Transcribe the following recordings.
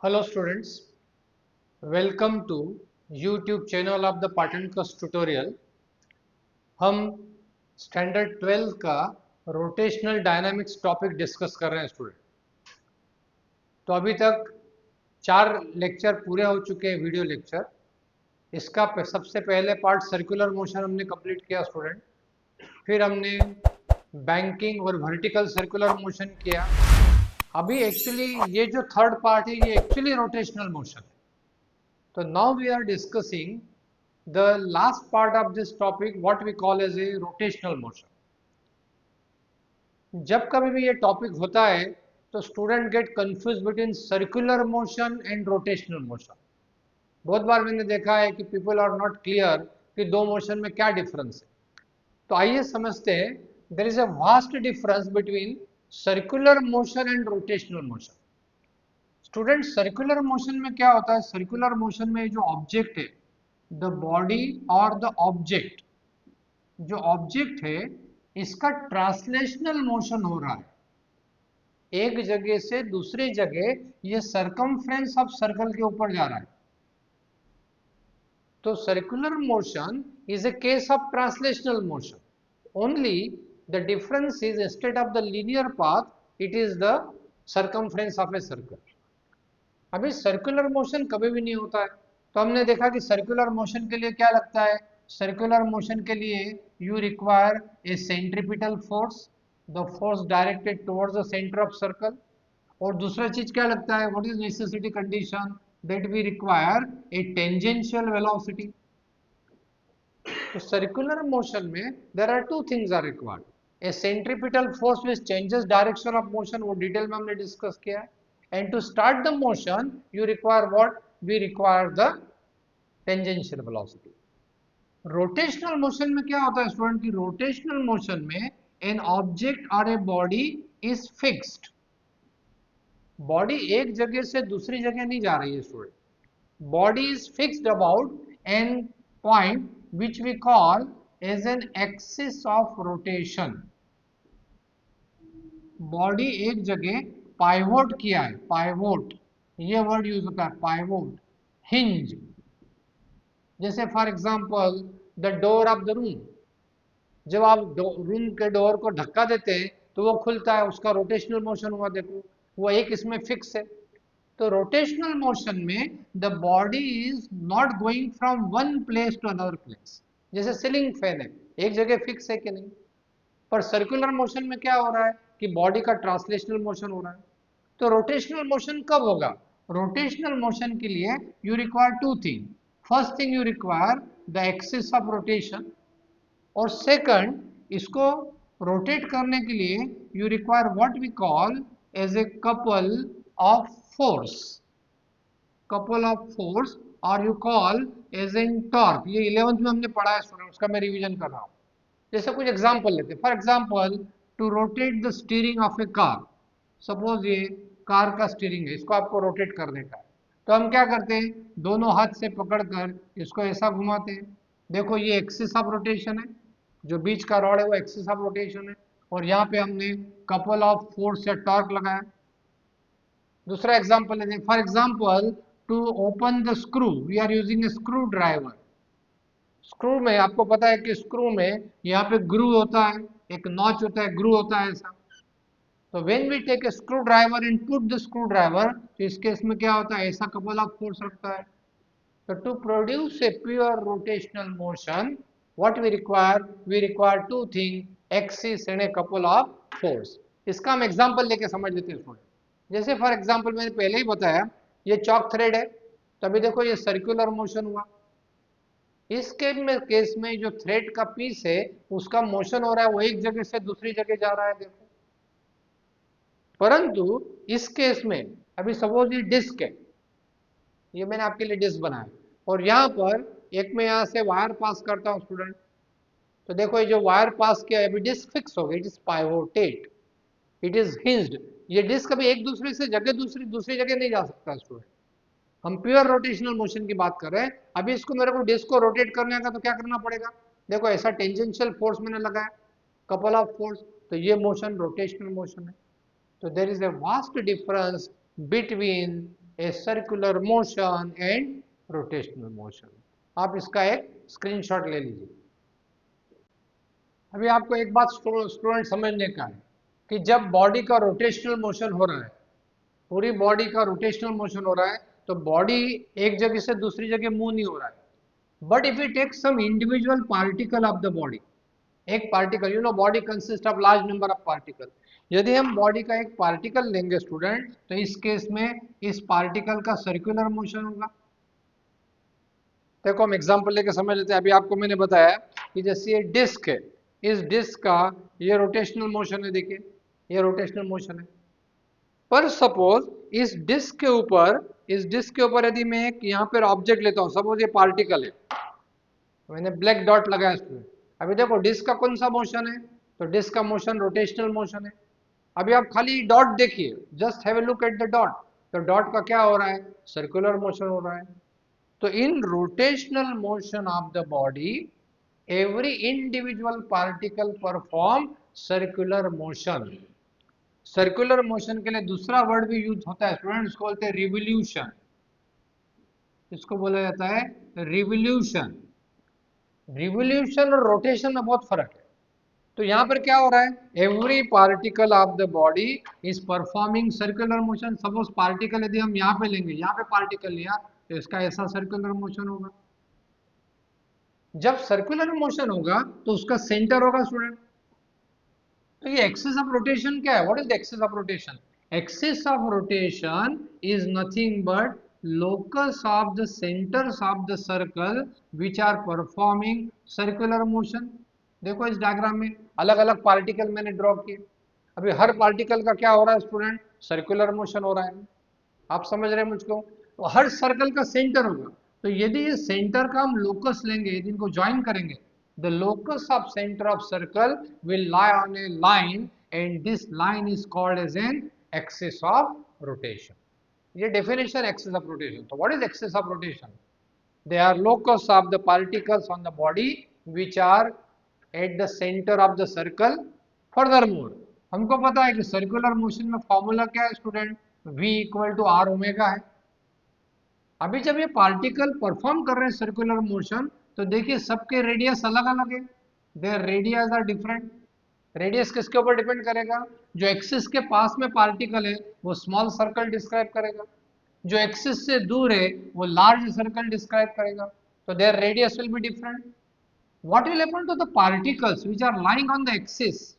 Hello students, welcome to YouTube channel of the Patankos tutorial। हम standard 12 का rotational dynamics topic discuss कर रहे हैं स्टूडेंट। तो अभी तक 4 लेक्चर पूरे हो चुके हैं, वीडियो लेक्चर। इसका सबसे पहले पार्ट सर्कुलर मोशन हमने कंप्लीट किया स्टूडेंट। फिर हमने बैंकिंग और वर्टिकल सर्कुलर मोशन किया। अभी एक्चुअली ये जो थर्ड पार्ट है ये एक्चुअली रोटेशनल मोशन है। So now we are discussing the last part of this topic, what we call as a rotational motion। जब कभी भी ये टॉपिक होता है तो student get confuse between circular motion and rotational motion. बहुत बार मैंने देखा है कि पीपल आर नॉट क्लियर कि दो मोशन में क्या डिफरेंस है। तो आइए समझते हैं, there is a vast difference between circular motion and rotational motion. Student, circular motion में क्या होता है? सर्कुलर मोशन में जो ऑब्जेक्ट है, द बॉडी और द ऑब्जेक्ट, जो ऑब्जेक्ट है इसका ट्रांसलेशनल मोशन हो रहा है एक जगह से दूसरी जगह। ये सरकमफ्रेंस ऑफ सर्कल के ऊपर जा रहा है। तो circular motion is a case of translational motion. Only the difference is instead of the linear path it is the circumference of a circle. अभी सर्कुलर मोशन कभी भी नहीं होता है। तो हमने देखा कि सर्कुलर मोशन के लिए क्या लगता है? सर्कुलर मोशन के लिए you require a centripetal force, the force directed towards the centre of circle. और दूसरा चीज क्या लगता है? What is necessity condition? That we require a tangential velocity. तो सर्कुलर मोशन में there are two things are required, a centripetal force which changes direction of motion, वो detail में हमने डिस्कस किया है। And to start the motion you require what? We require the tangential velocity. Rotational motion में क्या होता है student? की रोटेशनल मोशन में एन ऑब्जेक्ट और a body is fixed. Body एक जगह से दूसरी जगह नहीं जा रही है student. Body is fixed about an point which we call as an axis of rotation। Body एक जगह पाइवोट किया है, पाइवोट ये वर्ड यूज होता है, पाइवोट। हिंज, जैसे for example the door of the room, जब आप रूम के डोर को धक्का देते हैं तो वो खुलता है, उसका रोटेशनल मोशन हुआ। देखो वो एक इसमें फिक्स है। तो रोटेशनल मोशन में the body is not going from one place to another place. जैसे सीलिंग फैन है, एक जगह फिक्स है कि नहीं। पर सर्कुलर मोशन में क्या हो रहा है कि बॉडी का ट्रांसलेशनल मोशन हो रहा है। तो रोटेशनल मोशन कब होगा? रोटेशनल मोशन के लिए you require two thing. First thing you require the axis of rotation, और सेकंड इसको रोटेट करने के लिए you require what we call as a couple of force, couple of force, और you call as an torque. ये 11th में हमने पढ़ा है स्टूडेंट, उसका मैं रिवीजन कर रहा हूँ। जैसे कुछ एग्जांपल लेते हैं। For example, to rotate the steering of a car. Suppose ये कार का स्टीयरिंग है, इसको आपको रोटेट करने का है। तो हम क्या करते हैं? दोनों हाथ से पकड़कर इसको ऐसा घुमाते हैं। देखो ये एक्सिस ऑफ रोटेशन है, जो बीच का रॉड है वो एक्सिस ऑफ रोटेशन है, और यहाँ पे हमने कपल ऑफ फोर्स या टॉर्क लगाया। दूसरा एग्जांपल लेते हैं। For example, to open the screw we are using a screwdriver. Screw में आपको पता है कि स्क्रू में यहाँ पे ग्रू होता है, एक नॉच होता है, ग्रू होता है ऐसा। तो when we take a screwdriver and put the screwdriver, तो इस केस में क्या होता है? ऐसा कपल ऑफ फोर्स रखता है। तो to produce a pure rotational motion what we require two thing, axis and a couple of force. इसका हम एग्जांपल लेके समझ लेते हैं स्टूडेंट। जैसे फॉर एग्जांपल मैंने पहले ही बताया, ये चॉक थ्रेड है। तभी देखो ये सर्कुलर मोशन हुआ। इस केस में जो थ्रेड का पीस है उसका मोशन हो रहा है, वो एक जगह से दूसरी जगह जा रहा है देखो। परंतु इस केस में अभी सपोज ये डिस्क है, ये मैंने आपके लिए डिस्क बनाया, और यहाँ पर एक मैं यहाँ से वायर पास करता हूँ स्टूडेंट। तो देखो ये जो वायर पास किया है अभी डिस्क फिक्स हो गई, it is pivoted, it is hinged. ये डिस्क अभी एक दूसरे से जगह दूसरी दूसरी जगह नहीं जा सकता स्टूडेंट। हम प्योर रोटेशनल मोशन की बात कर रहे हैं। अभी इसको मेरे को डिस्क को रोटेट करने का तो क्या करना पड़ेगा? देखो ऐसा टेंजेंशियल फोर्स मैंने लगाया, कपल ऑफ फोर्स, तो ये मोशन रोटेशनल मोशन है। तो there is a vast difference between a circular motion and rotational motion. आप इसका एक स्क्रीनशॉट ले लीजिए। अभी आपको एक बात स्टूडेंट समझने का है कि जब बॉडी का रोटेशनल मोशन हो रहा है, पूरी बॉडी का रोटेशनल मोशन हो रहा है, तो बॉडी एक जगह से दूसरी जगह मूव नहीं हो रहा है। But if you take some individual particle of the body, एक particle, you know body consist of large number of particle, यदि हम बॉडी का एक पार्टिकल लेंगे स्टूडेंट, तो इस केस में इस पार्टिकल का सर्कुलर मोशन होगा। देखो हम एग्जांपल लेके समझ लेते हैं। अभी आपको मैंने बताया कि जैसे ये डिस्क है, इस डिस्क का ये रोटेशनल मोशन है, देखिए ये रोटेशनल मोशन है। पर सपोज इस डिस्क के ऊपर यदि मैं एक यहाँ पर ऑब्जेक्ट लेता हूँ, सपोज ये पार्टिकल है, मैंने ब्लैक डॉट लगाया इसमें। अभी देखो डिस्क का कौन सा मोशन है, तो डिस्क का मोशन रोटेशनल मोशन है। अभी आप खाली डॉट देखिए, just have a look at the dot, तो डॉट का क्या हो रहा है, सर्कुलर मोशन हो रहा है। तो in rotational motion of the body every individual particle perform circular motion. Circular motion के लिए दूसरा वर्ड भी यूज होता है स्टूडेंट, इसको बोलते हैं रिवोल्यूशन। इसको बोला जाता है रिवोल्यूशन। रिवोल्यूशन और रोटेशन में बहुत फर्क है। तो यहाँ पर क्या हो रहा है, every particle of the body is performing circular motion. Suppose particle यदि हम यहाँ पे लेंगे, यहाँ पे पार्टिकल लिया, तो इसका ऐसा सर्कुलर मोशन होगा। जब सर्कुलर मोशन होगा तो उसका सेंटर होगा स्टूडेंट। तो ये एक्सिस ऑफ रोटेशन क्या है, what is the axis of rotation? Axis of rotation is nothing but locus of the centers of the circle which are performing circular motion। देखो इस डायग्राम में अलग अलग पार्टिकल मैंने ड्रॉ किए। अभी हर पार्टिकल का क्या हो रहा है स्टूडेंट, सर्कुलर मोशन हो रहा है। आप समझ रहे हैं मुझको? तो हर सर्कल का सेंटर होगा। तो यदि ये सेंटर का हम लोकस लेंगे, यदि इनको ज्वाइन करेंगे, the locus of centre of circle will lie on a line and this line is called as an axis of rotation. ये डेफिनेशन एक्सिस ऑफ रोटेशन। तो what is axis of rotation? They are locus of the particles on the body which are at the centre of the circle. Furthermore हमको पता है कि circular motion में formula क्या है student, v equal to are omega है। अभी जब ये पार्टिकल परफॉर्म कर रहे हैं सर्कुलर मोशन, तो देखिए सबके रेडियस अलग अलग है, their radius are different. Radius किसके ऊपर डिपेंड करेगा, जो एक्सिस के पास में पार्टिकल है वो स्मॉल सर्कल डिस्क्राइब करेगा, जो एक्सिस से दूर है वो लार्ज सर्कल डिस्क्राइब करेगा। तो their radius will be different. What will happen to the particles which are lying on the axis?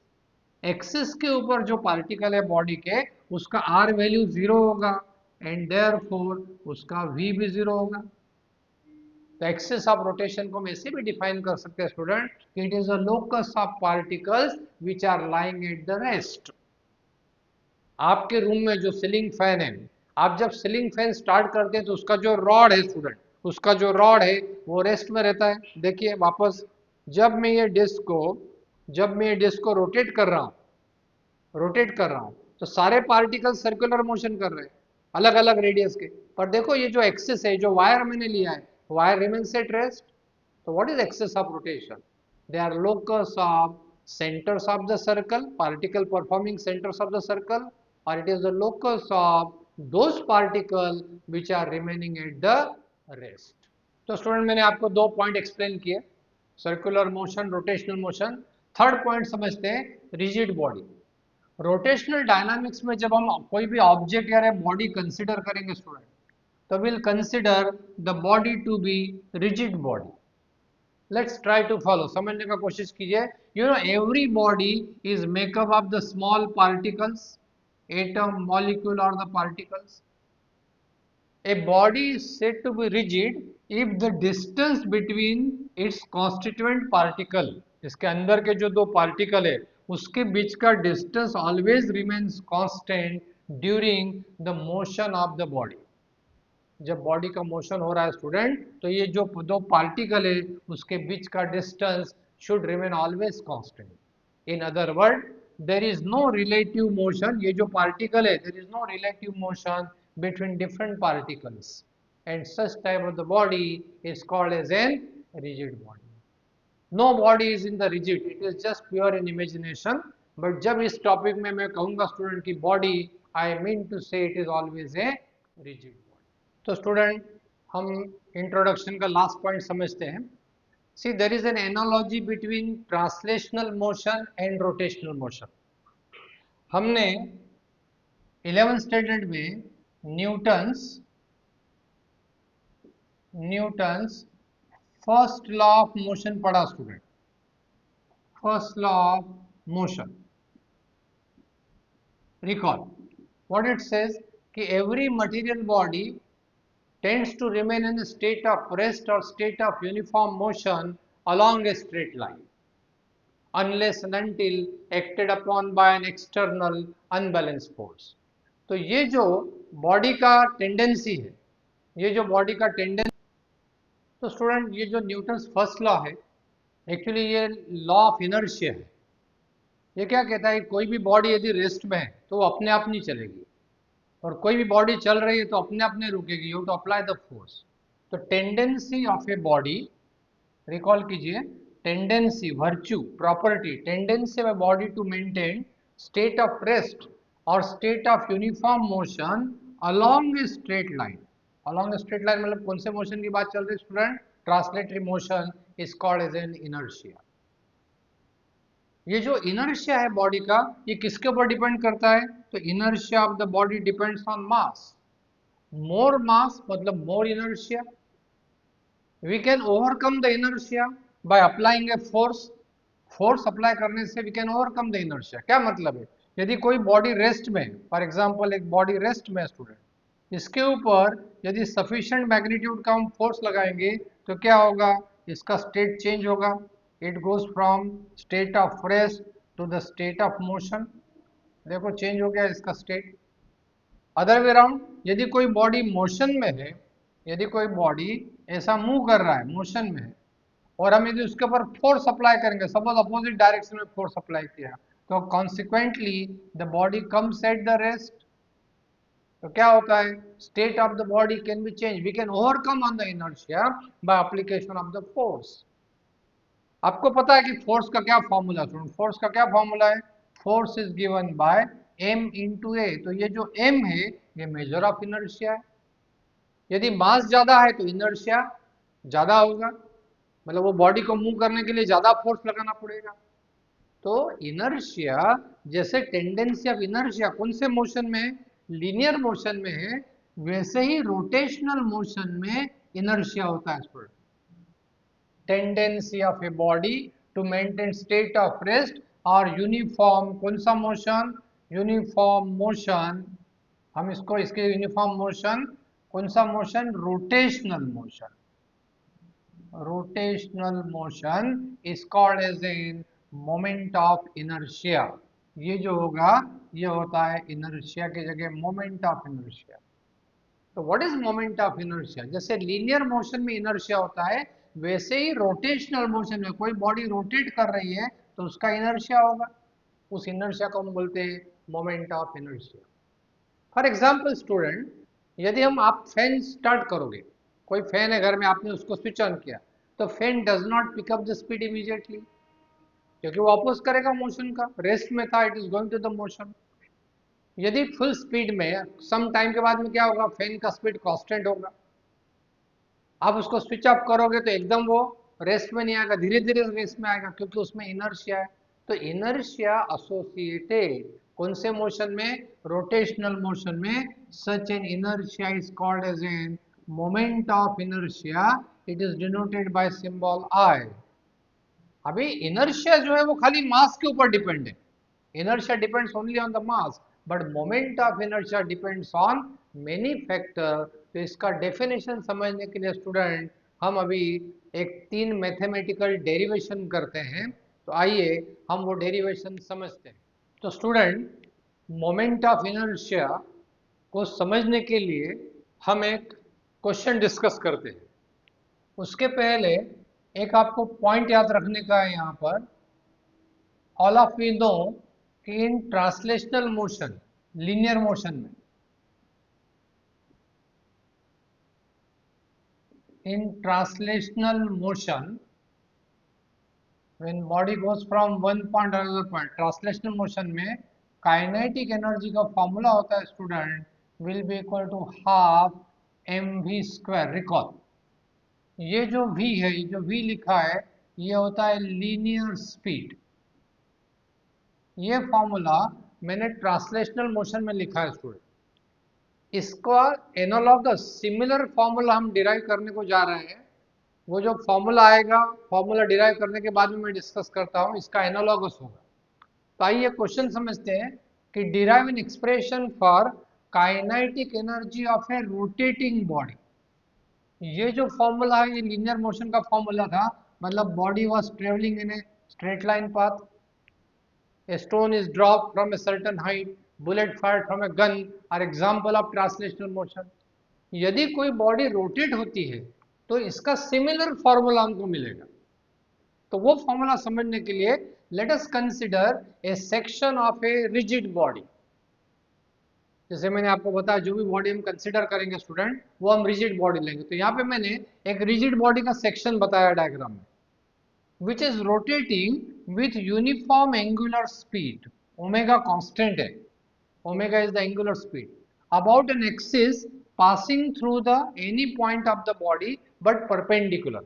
Axis के ऊपर जो पार्टिकल है बॉडी के, उसका आर वैल्यू 0 होगा एंड देयरफॉर उसका v भी 0 होगा। तो एक्सिस ऑफ रोटेशन को हम ऐसे भी डिफाइन कर सकते हैं स्टूडेंट कि it is a locus of particles which are lying at the rest. आपके रूम में जो सीलिंग फैन है, आप जब सीलिंग फैन स्टार्ट करते हैं तो उसका जो रॉड है स्टूडेंट, उसका जो रॉड है वो रेस्ट में रहता है। देखिए वापस, जब मैं ये डिस्क को रोटेट कर रहा हूं, तो सारे पार्टिकल सर्कुलर मोशन कर रहे हैं अलग अलग रेडियस के। पर देखो ये जो एक्सिस है, जो वायर मैंने लिया है, वायर रिमेन्स एट रेस्ट। तो what is axis of rotation? They are locus of centers of the circle, particle performing centers of the circle, or it is the locus of those particle which are remaining at the rest। तो student मैंने आपको दो point explain किए, circular motion, rotational motion. Third point समझते हैं, rigid body. Rotational dynamics में जब हम कोई भी ऑब्जेक्ट या बॉडी कंसिडर करेंगे स्टूडेंट, तो will consider the body to be rigid body. Let's try to follow, समझने का कोशिश कीजिए। You know every body is makeup of the small particles, atom, molecule और the particles. A body is said to be rigid if the distance between its constituent particle, इसके अंदर के जो दो पार्टिकल है उसके बीच का distance always remains constant during the motion of the body. जब बॉडी का मोशन हो रहा है स्टूडेंट, तो ये जो दो पार्टिकल है उसके बीच का distance should remain always constant. In other word, there is no relative motion, ये जो पार्टिकल है there is no relative motion between different particles, and such type of the body is called as a rigid body। no body is in the rigid, it is just pure in imagination। but जब इस topic में मैं कहूंगा student की body, I mean to say it is always a rigid body। तो student हम introduction का last point समझते हैं. See there is an analogy between translational motion and rotational motion. हमने 11th स्टैंडर्ड में Newton's first law of motion पढ़ा student. First law of motion, recall what it says कि every material body tends to remain in a state of rest or state of uniform motion along a straight line unless and until acted upon by an external unbalanced force. तो ये जो body का tendency है, ये जो body का tendency, तो student ये जो न्यूटन्स फर्स्ट लॉ है एक्चुअली ये लॉ ऑफ इनर्शिया है. ये क्या कहता है, कोई भी बॉडी यदि रेस्ट में है तो वो अपने आप नहीं चलेगी, और कोई भी बॉडी चल रही है तो अपने आप नहीं रुकेगी. You to apply the force. तो tendency of a body, recall कीजिए, tendency, virtue, property, tendency of a body to maintain state of rest और state of uniform motion along a straight line. Along a straight line मतलब कौन से motion की बात चल रही है student? Translatory motion is called as an inertia. ये जो इनर्शिया है बॉडी का, ये किसके ऊपर डिपेंड करता है? तो inertia of the body depends on mass. More mass मतलब more inertia. We can overcome the inertia by applying a force. Force apply करने से we can overcome the inertia. क्या मतलब है? यदि कोई बॉडी रेस्ट में, फॉर एग्जांपल एक बॉडी रेस्ट में स्टूडेंट, इसके ऊपर यदि सफिशिएंट मैग्नीट्यूड का हम फोर्स लगाएंगे तो क्या होगा? इसका स्टेट चेंज होगा. It goes from state of rest to the state of motion. देखो चेंज हो गया इसका स्टेट. अदर वे राउंड, यदि कोई बॉडी मोशन में है, यदि कोई बॉडी ऐसा मूव कर रहा है, मोशन में है, और हम यदि उसके ऊपर फोर्स अप्लाई करेंगे, सपोज अपोजिट डायरेक्शन में फोर्स अप्लाई किया, तो consequently the body comes at the rest. तो क्या होता है? State of the body can be change. We can overcome on the inertia by application of the force. आपको पता है कि फोर्स का क्या फॉर्मूला है? फोर्स का क्या फॉर्मूला है? Force is given by m into a. तो ये जो m है ये मेजर ऑफ इनर्शिया है. यदि मास ज्यादा है तो इनर्शिया ज्यादा होगा, मतलब वो बॉडी को मूव करने के लिए ज्यादा फोर्स लगाना पड़ेगा. तो इनर्शिया, जैसे टेंडेंसी ऑफ इनर्शिया कौन से मोशन में है? लीनियर मोशन में है. वैसे ही रोटेशनल मोशन में इनर्शिया होता है student. Tendency of a body to maintain state of rest और यूनिफॉर्म, कौन सा मोशन? Uniform motion. हम इसको, इसके यूनिफॉर्म मोशन, कौन सा motion? Rotational motion. Rotational motion is called as an moment of inertia. ये जो होगा ये होता है इनर्शिया की जगह मोमेंट ऑफ इनर्शिया. तो what is moment of inertia? जैसे लीनियर मोशन में इनर्शिया होता है, वैसे ही रोटेशनल मोशन में कोई बॉडी रोटेट कर रही है तो उसका इनर्शिया होगा. उस इनर्शिया को हम बोलते हैं moment of inertia. For example student, यदि आप फैन स्टार्ट करोगे, कोई फैन है घर में, आपने उसको स्विच ऑन किया, तो fan does not pick up the speed immediately, क्योंकि वो अपोज करेगा मोशन का. रेस्ट में था, it is going to the motion. यदि फुल स्पीड में, सम टाइम के बाद में क्या होगा? फैन का स्पीड कांस्टेंट होगा. आप उसको स्विच ऑफ करोगे तो एकदम वो रेस्ट में नहीं आएगा, धीरे धीरे रेस्ट में आएगा, क्योंकि उसमें इनर्शिया है. तो इनर्शिया एसोसिएटेड कौन से मोशन में? रोटेशनल मोशन में. Such an inertia is called as an moment of inertia. It is denoted by symbol I. अभी इनर्शिया जो है वो खाली मास के ऊपर डिपेंड है. Inertia depends only on the mass, but moment of inertia depends on many factor. तो इसका डेफिनेशन समझने के लिए स्टूडेंट हम अभी एक 3 मैथमेटिकल डेरिवेशन करते हैं. तो आइए हम वो डेरिवेशन समझते हैं. तो स्टूडेंट, मोमेंट ऑफ इनर्शिया को समझने के लिए हम एक क्वेश्चन डिस्कस करते हैं. उसके पहले एक आपको पॉइंट याद रखने का है यहाँ पर. ऑल ऑफ यू नो कि इन ट्रांसलेशनल मोशन, लीनियर मोशन में, in translational motion, when body goes from one point to another point, translational motion में काइनेटिक एनर्जी का फॉर्मूला होता है student, will be equal to half mv²। Recall, ये जो v है, ये जो v लिखा है, ये होता है लीनियर स्पीड। ये फॉर्मूला मैंने ट्रांसलेशनल मोशन में लिखा है स्टूडेंट। इसका एनालॉगस सिमिलर फॉर्मूला हम डिराइव करने को जा रहे हैं। वो जो फॉर्मूला आएगा, फॉर्मूला डिराइव करने के बाद में मैं डिस्कस करता हूँ, इसका एनालॉगस होगा। तो आइए क्वेश्चन समझते हैं कि derive an expression for kinetic energy of a rotating body. ये जो फॉर्मूला है, ये लीनियर मोशन का फॉर्मूला था, मतलब body was travelling in A straight line path, a stone is dropped from a certain height, bullet fired from a gun are example of translational motion। यदि कोई body rotate होती है तो इसका similar formula हमको मिलेगा। तो वो फॉर्मूला समझने के लिए let us consider A section of A rigid body. जैसे मैंने आपको बताया, जो भी बॉडी हम कंसीडर करेंगे स्टूडेंट, वो हम रिजिड बॉडी लेंगे। तो यहाँ पे मैंने एक रिजिड बॉडी का सेक्शन बताया डायग्राम में, which is rotating with uniform angular speed, omega constant है, omega is the angular speed, about an axis passing through the any point of the body but perpendicular।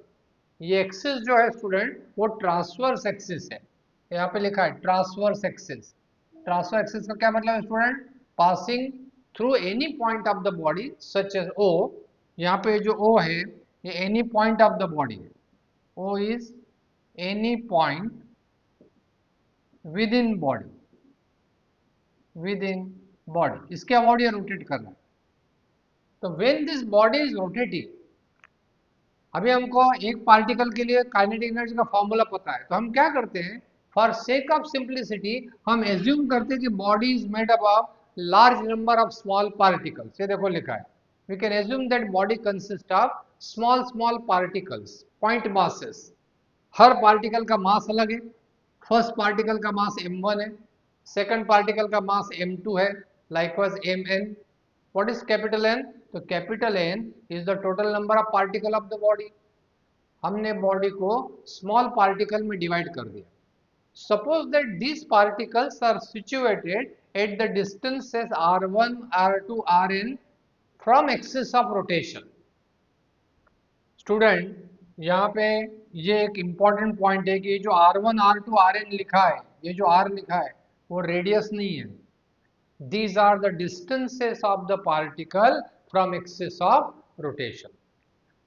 ये axis जो है student, वो transverse axis है। यहाँ पे लिखा है ट्रांसवर्स एक्सिस। ट्रांसवर्स एक्सिस का क्या मतलब है student? Passing through any point of the body such as O. यहाँ पे जो ओ है, ये any point of the body है। O is any point within body, within body, इसके अबाउट ये रोटेट करना है। तो when this body is rotating, अभी हमको एक पार्टिकल के लिए काइनेटिक एनर्जी का फॉर्मूला पता है, तो हम क्या करते हैं, फॉर सेक ऑफ सिंप्लिसिटी हम एज्यूम करते हैं कि body is made up of large number of small particles. ये देखो लिखा है, we can assume that body consist of small small particles, point masses. हर पार्टिकल का मास अलग है। फर्स्ट पार्टिकल का मास m1 है, सेकंड पार्टिकल का मास m2 है, likewise mn। What is capital N? तो capital N is the total number of particle of the body. हमने बॉडी को स्मॉल पार्टिकल में डिवाइड कर दिया। Suppose that these particles are situated at the distances r1, r2, rn from axis of rotation। Student, यहाँ पे ये एक important point है कि जो R1, R2, Rn लिखा है, ये जो R लिखा है वो रेडियस नहीं है। These are the distances of the particle from axis of rotation।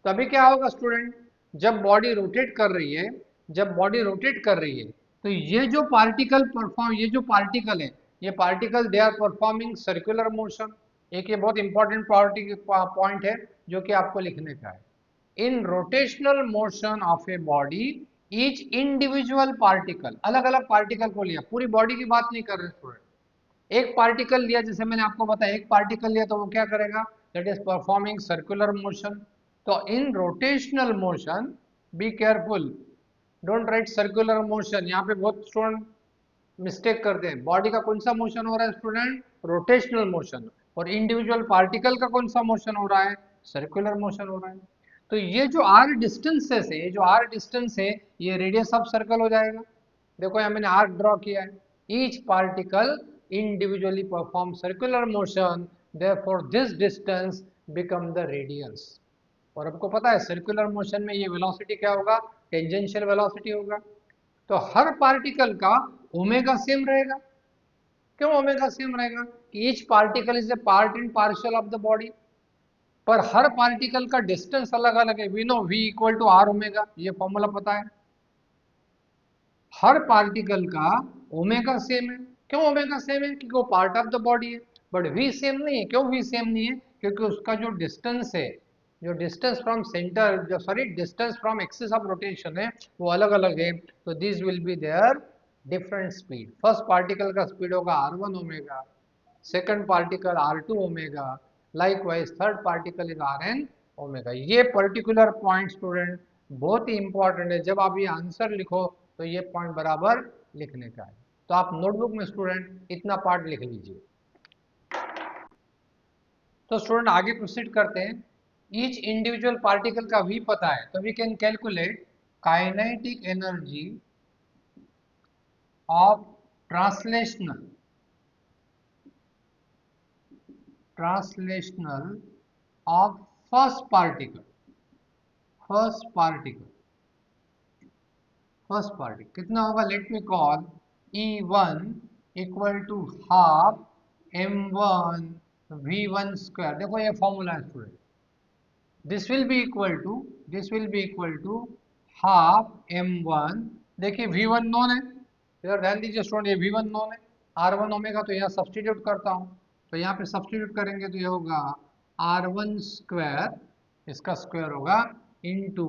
तो अभी क्या होगा स्टूडेंट, जब बॉडी रोटेट कर रही है, जब बॉडी रोटेट कर रही है, तो ये जो पार्टिकल परफॉर्म, ये जो पार्टिकल है, ये particle they are performing circular motion. एक ये बहुत इंपॉर्टेंट पॉइंट है जो कि आपको लिखने का है। इन rotational motion of a body each individual particle, अलग अलग पार्टिकल को लिया, पूरी बॉडी की बात नहीं कर रहे स्टूडेंट। एक पार्टिकल लिया, जैसे मैंने आपको बताया, एक पार्टिकल लिया तो वो क्या करेगा, that is performing circular motion. तो in rotational motion, be careful, don't write circular motion. यहाँ पे बहुत स्टूडेंट मिस्टेक करते हैं। बॉडी का कौन सा मोशन हो रहा है स्टूडेंट? Rotational motion. और इंडिविजुअल पार्टिकल का कौन सा मोशन हो रहा है? सर्कुलर मोशन हो रहा है। तो ये जो आर डिस्टेंसेस है, ये जो आर डिस्टेंस है, ये रेडियस ऑफ सर्कल हो जाएगा। देखो यहाँ मैंने आर्क ड्रॉ किया है। Each particle individually perform circular motion, therefore this distance become the radius. और आपको पता है सर्कुलर मोशन में ये वेलोसिटी क्या होगा? टेंजेंशियल वेलोसिटी होगा। तो हर पार्टिकल का ओमेगा सेम रहेगा। क्यों ओमेगा सेम रहेगा? Each particle is a part and partial of the body, पर हर पार्टिकल का डिस्टेंस अलग अलग है। We know v equal to are omega, ये फॉर्मूला पता है। हर पार्टिकल का ओमेगा सेम है। क्यों ओमेगा सेम है? क्योंकि वो पार्ट ऑफ द बॉडी है। बट v सेम नहीं है। क्यों v सेम नहीं है? क्योंकि उसका जो डिस्टेंस है, जो डिस्टेंस फ्रॉम सेंटर, जो sorry distance from axis of rotation है, वो अलग अलग है। तो this will be their different speed. First particle का स्पीड होगा r1 omega, second particle r2 omega, likewise third particle is Rn omega. ये पर्टिकुलर पॉइंट स्टूडेंट बहुत ही इंपॉर्टेंट है। जब आप ये आंसर लिखो तो ये पॉइंट बराबर लिखने का है। तो आप नोटबुक में स्टूडेंट इतना पार्ट लिख लीजिए। तो स्टूडेंट आगे प्रोसीड करते हैं। ईच इंडिविजुअल पार्टिकल का v पता है, तो we can calculate kinetic energy of translational of first particle कितना होगा, let me call E1 equal to half m1 v1 square. देखो ये फॉर्मूला है student, this will be equal to half m1। देखिए v1 नोन है, इधर ध्यान दीजिए स्टूडेंट, ये v1 नोन है, r1 ओमेगा, तो यहाँ सब्सटीट्यूट करता हूँ, तो यहाँ पे सब्सटीट्यूट करेंगे तो ये होगा r1 स्क्वायर, इसका स्क्वायर होगा इनटू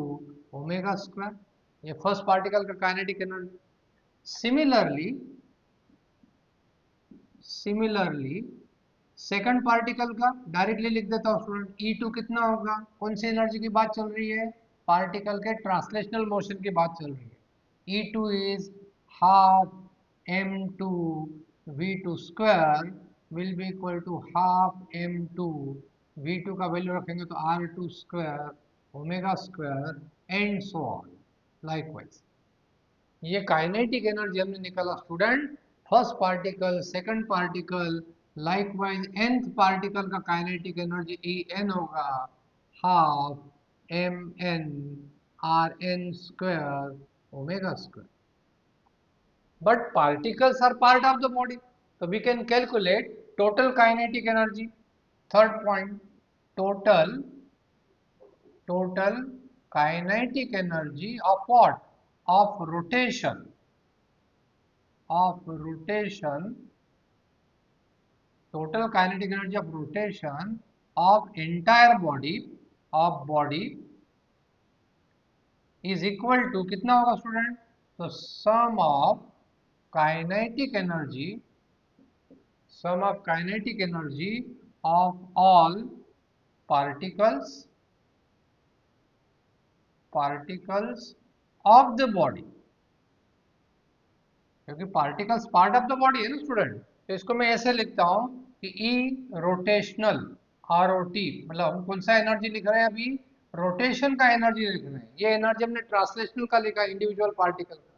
ओमेगा स्क्वायर। ये फर्स्ट पार्टिकल का kinetic energy. Similarly second particle का डायरेक्टली लिख देता हूँ स्टूडेंट, E2 कितना होगा, कौन सी एनर्जी की बात चल रही है, पार्टिकल के ट्रांसलेशनल मोशन की बात चल रही है। E2 is half m2 v2 square will be equal to half m2 v2 का वैल्यू रखेंगे तो r2 square omega square and so on likewise. ये काइनेटिक एनर्जी हमने निकाला student, first particle, second particle, likewise nth particle का kinetic energy En होगा half mn rn square omega square. But particles are part of the body, तो we can calculate total kinetic energy. Third point, total kinetic energy of what, of rotation total kinetic energy of rotation of entire body is equal to कितना होगा student, तो sum of kinetic energy of all particles of the body, क्योंकि particles part of the body है ना student, तो इसको मैं ऐसे लिखता हूं कि ई रोटेशनल ROT, मतलब हम कौन सा एनर्जी लिख रहे हैं अभी, रोटेशन का एनर्जी लिख रहे हैं। ये एनर्जी हमने ट्रांसलेशनल का लिखा है, इंडिविजुअल पार्टिकल का।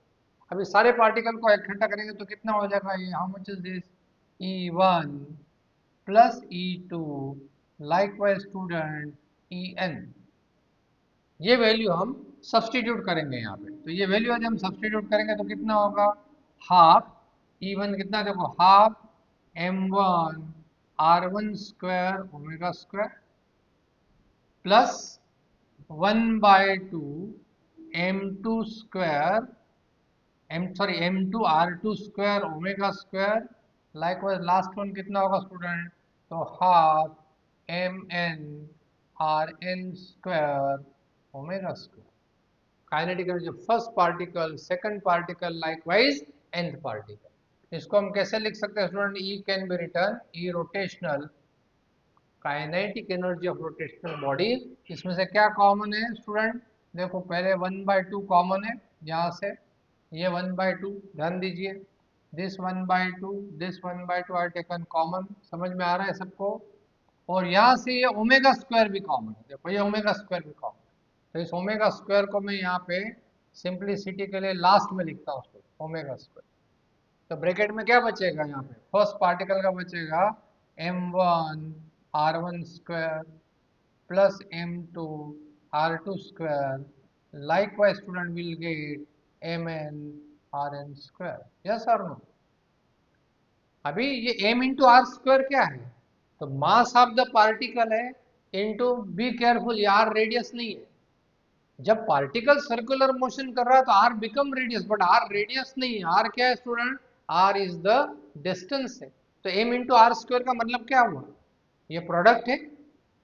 अभी सारे पार्टिकल को इकट्ठा करेंगे तो कितना हो जाएगा, ये how much is this, E1 plus E2 likewise student En। ये वैल्यू हम सब्सटीट्यूट करेंगे यहाँ पे, तो ये वैल्यू आज हम सब्सटीट्यूट करेंगे तो कितना होगा, हाफ E1 कितना, देखो half m1 r1 square omega square plus 1/2 m2 square m2 r2 square omega square. Likewise last one कितना होगा स्टूडेंट, तो half mn rn square omega square. Kinetic energy first particle, second particle, likewise nth particle. इसको हम कैसे लिख सकते हैं student, E can be return E rotational kinetic energy of rotational body. इसमें से क्या कॉमन है स्टूडेंट, देखो पहले 1/2 कॉमन है, यहाँ से ये 1/2, ध्यान दीजिए, this 1/2, this 1/2 are taken common, समझ में आ रहा है सबको। और यहाँ से ये ओमेगा स्क्वायर भी कॉमन है, देखो ये ओमेगा स्क्वायर भी कॉमन है, तो इस ओमेगा स्क्वायर को मैं यहाँ पे सिंप्लिसिटी के लिए लास्ट में लिखता हूँ ओमेगा स्क्वायर। तो ब्रैकेट में क्या बचेगा, यहाँ पे फर्स्ट पार्टिकल का बचेगा m1 r1 square plus m2 r2 square, likewise student will get mn rn square, yes और नो। अभी ये m इंटू आर स्क्वायर क्या है, तो मास ऑफ द पार्टिकल है इंटू, बी केयरफुल, ये आर रेडियस नहीं है। जब पार्टिकल सर्कुलर मोशन कर रहा है तो R become radius, but R radius नहीं है, आर क्या है student, R is the distance है। तो m इंटू आर स्क्वायर का मतलब क्या हुआ, ये प्रोडक्ट है,